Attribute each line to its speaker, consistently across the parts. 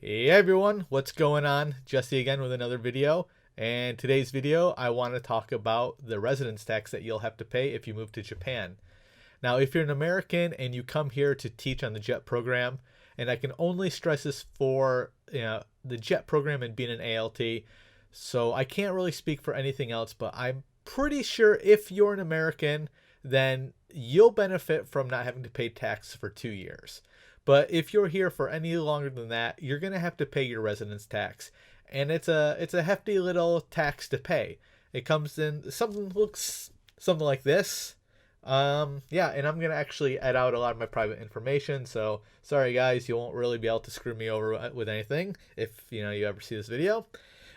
Speaker 1: Hey everyone, what's going on? Jesse again with another video. And today's video, I want to talk about the residence tax that you'll have to pay if you move to Japan. Now, if you're an American and you come here to teach on the JET program, and I can only stress this for the JET program and being an ALT, so I can't really speak for anything else, but I'm pretty sure if you're an American, then you'll benefit from not having to pay tax for 2 years. But if you're here for any longer than that, you're going to have to pay your residence tax. And it's a hefty little tax to pay. It comes in looks something like this. Yeah, and I'm going to actually add out a lot of my private information. So sorry guys, you won't really be able to screw me over with anything if you ever see this video.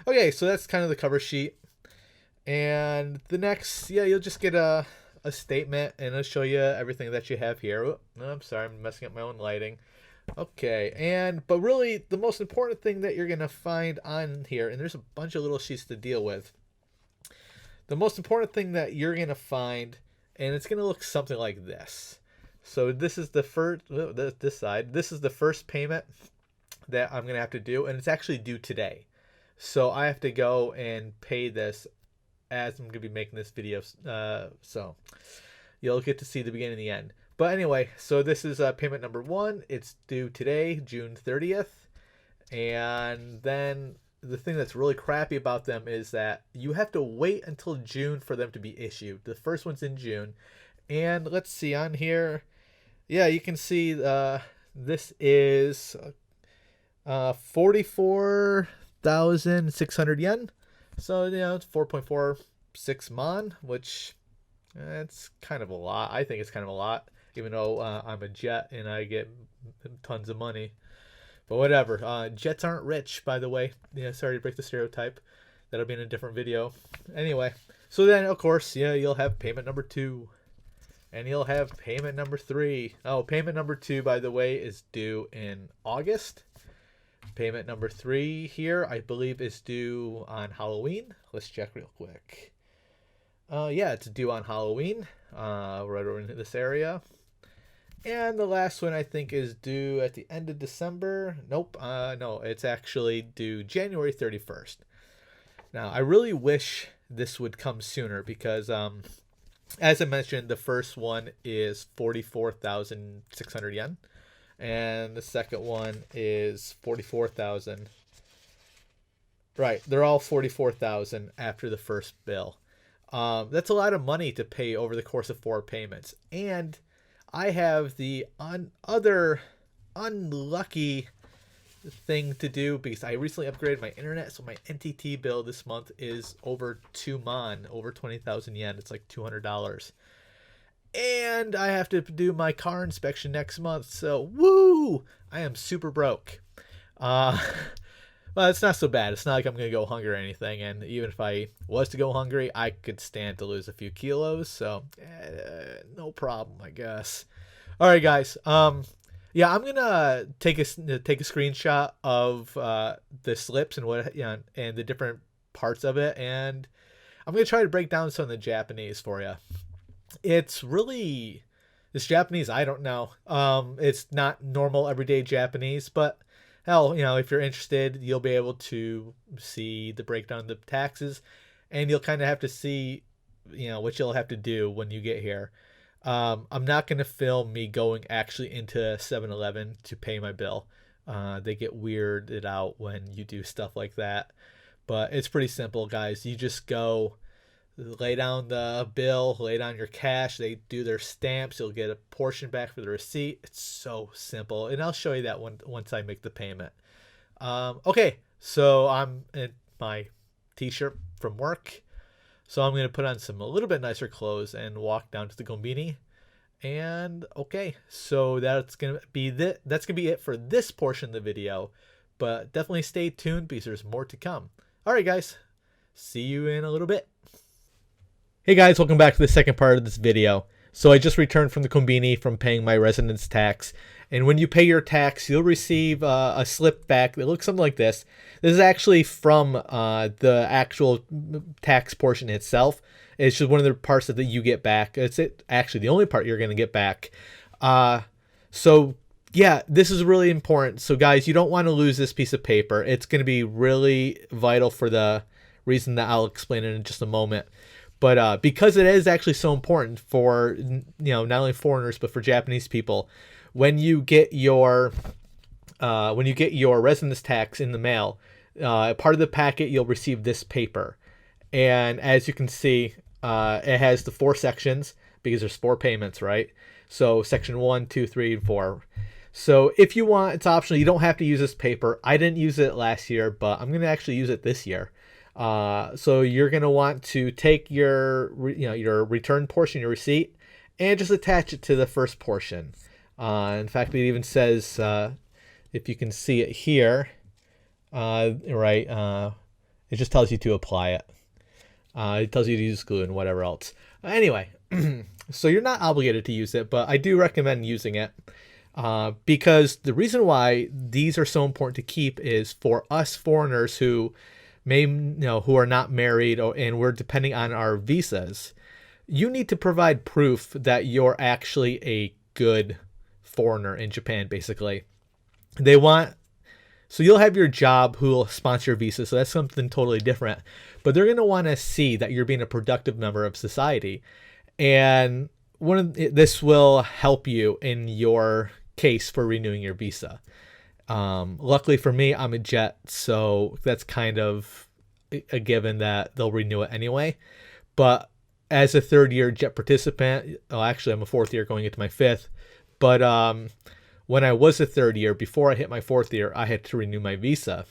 Speaker 1: Okay, so that's kind of the cover sheet. And the next, you'll just get a statement, and it'll show you everything that you have here. Oh, I'm sorry, I'm messing up my own lighting. Okay, but really the most important thing that you're gonna find on here, and there's a bunch of little sheets to deal with. The most important thing that you're gonna find, and it's gonna look something like this. So this is the first, this side. This is the first payment that I'm gonna have to do, and it's actually due today. So I have to go and pay this as I'm going to be making this video, so you'll get to see the beginning and the end. But anyway, so this is payment number 1. It's due today, June 30th. And then the thing that's really crappy about them is that you have to wait until June for them to be issued. The first one's in June. And let's see on here. Yeah, you can see this is 44,600 yen. So, it's 4.46 mon, which it's kind of a lot. I think it's kind of a lot, even though I'm a jet and I get tons of money. But whatever. Jets aren't rich, by the way. Sorry to break the stereotype. That'll be in a different video. Anyway, so then, of course, you'll have payment number 2. And you'll have payment number 3. Oh, payment number 2, by the way, is due in August. Payment number 3 here, I believe, is due on Halloween. Let's check real quick. Yeah, it's due on Halloween, right over in this area. And the last one, I think, is due at the end of December. Nope, no, it's actually due January 31st. Now, I really wish this would come sooner because, as I mentioned, the first one is 44,600 yen. And the second one is 44,000. Right, they're all 44,000 after the first bill. That's a lot of money to pay over the course of 4 payments. And I have the other unlucky thing to do because I recently upgraded my internet, so my NTT bill this month is over 2 mon, over 20,000 yen. It's like $200. And I have to do my car inspection next month, so woo! I am super broke. Well, it's not so bad. It's not like I'm going to go hungry or anything, and even if I was to go hungry, I could stand to lose a few kilos, so no problem, I guess. All right, guys. Yeah, I'm going to take a screenshot of the slips and and the different parts of it, and I'm going to try to break down some of the Japanese for you. It's really, this Japanese, I don't know. It's not normal everyday Japanese, but hell, if you're interested, you'll be able to see the breakdown of the taxes, and you'll kind of have to see, what you'll have to do when you get here. I'm not going to film me going actually into 7-Eleven to pay my bill. They get weirded out when you do stuff like that, but it's pretty simple, guys. You just go, lay down the bill, lay down your cash, they do their stamps, you'll get a portion back for the receipt. It's so simple, and I'll show you that once I make the payment. Okay, so I'm in my t-shirt from work, so I'm going to put on some a little bit nicer clothes and walk down to the Konbini. And okay, so that's going to be it for this portion of the video, but definitely stay tuned because there's more to come. All right, guys, see you in a little bit. Hey guys, welcome back to the second part of this video. So I just returned from the Konbini from paying my residence tax. And when you pay your tax, you'll receive a slip back that looks something like this. This is actually from the actual tax portion itself. It's just one of the parts that you get back. It's actually the only part you're going to get back. So yeah, this is really important. So guys, you don't want to lose this piece of paper. It's going to be really vital for the reason that I'll explain in just a moment. But because it is actually so important for, not only foreigners, but for Japanese people, when you get your residence tax in the mail, part of the packet, you'll receive this paper. And as you can see, it has the 4 sections because there's 4 payments, right? So section 1, 2, 3, and 4. So if you want, it's optional. You don't have to use this paper. I didn't use it last year, but I'm going to actually use it this year. So you're going to want to take your return portion, your receipt, and just attach it to the first portion. In fact, it even says, if you can see it here, it just tells you to apply it. It tells you to use glue and whatever else. Anyway, so you're not obligated to use it, but I do recommend using it. Because the reason why these are so important to keep is for us foreigners who who are not married and we're depending on our visas. You need to provide proof that you're actually a good foreigner in Japan, basically. So you'll have your job who will sponsor your visa, so that's something totally different. But they're going to want to see that you're being a productive member of society. And this will help you in your case for renewing your visa. Luckily for me, I'm a jet, so that's kind of a given that they'll renew it anyway. But as a 3rd-year jet participant, actually I'm a 4th year going into my 5th, but when I was a 3rd year, before I hit my 4th year, I had to renew my visa.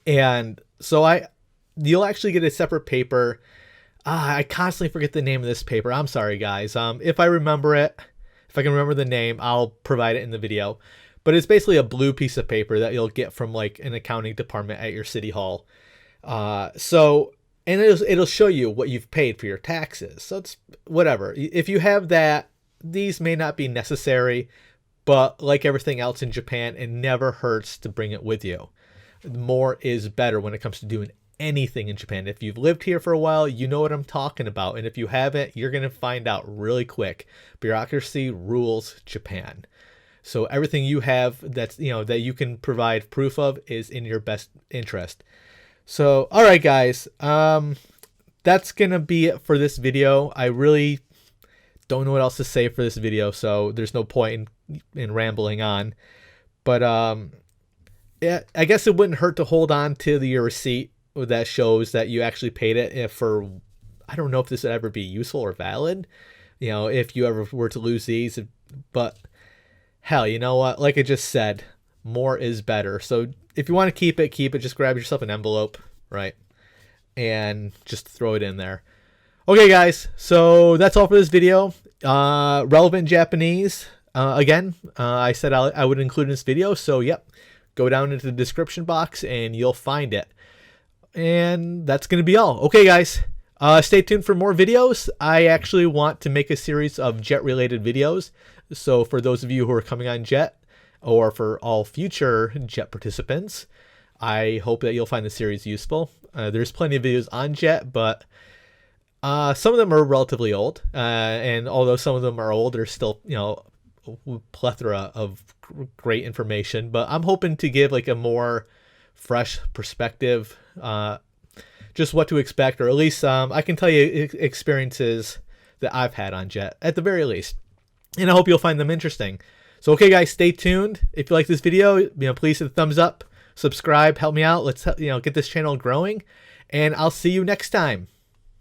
Speaker 1: And so you'll actually get a separate paper. I constantly forget the name of this paper. I'm sorry, guys. If I remember it, if I can remember the name, I'll provide it in the video. But it's basically a blue piece of paper that you'll get from like an accounting department at your city hall. And it'll show you what you've paid for your taxes. So it's whatever. If you have that, these may not be necessary, but like everything else in Japan, it never hurts to bring it with you. More is better when it comes to doing anything in Japan. If you've lived here for a while, you know what I'm talking about. And if you haven't, you're going to find out really quick. Bureaucracy rules Japan. So everything you have that you can provide proof of is in your best interest. So, all right, guys, that's going to be it for this video. I really don't know what else to say for this video, so there's no point in rambling on. But yeah, I guess it wouldn't hurt to hold on to your receipt that shows that you actually paid it. I don't know if this would ever be useful or valid, if you ever were to lose these. But hell, you know what? Like I just said, more is better. So if you want to keep it. Just grab yourself an envelope, right? And just throw it in there. Okay, guys. So that's all for this video. Relevant Japanese. Again, I said I would include in this video. So, yep. Go down into the description box and you'll find it. And that's going to be all. Okay, guys. Stay tuned for more videos. I actually want to make a series of jet-related videos. So for those of you who are coming on jet, or for all future jet participants, I hope that you'll find the series useful. There's plenty of videos on jet, but some of them are relatively old. And although some of them are old, there's still, a plethora of great information. But I'm hoping to give like a more fresh perspective, just what to expect, or at least I can tell you experiences that I've had on jet, at the very least. And I hope you'll find them interesting. So, okay, guys, stay tuned. If you like this video, please hit the thumbs up, subscribe, help me out. Let's, get this channel growing. And I'll see you next time.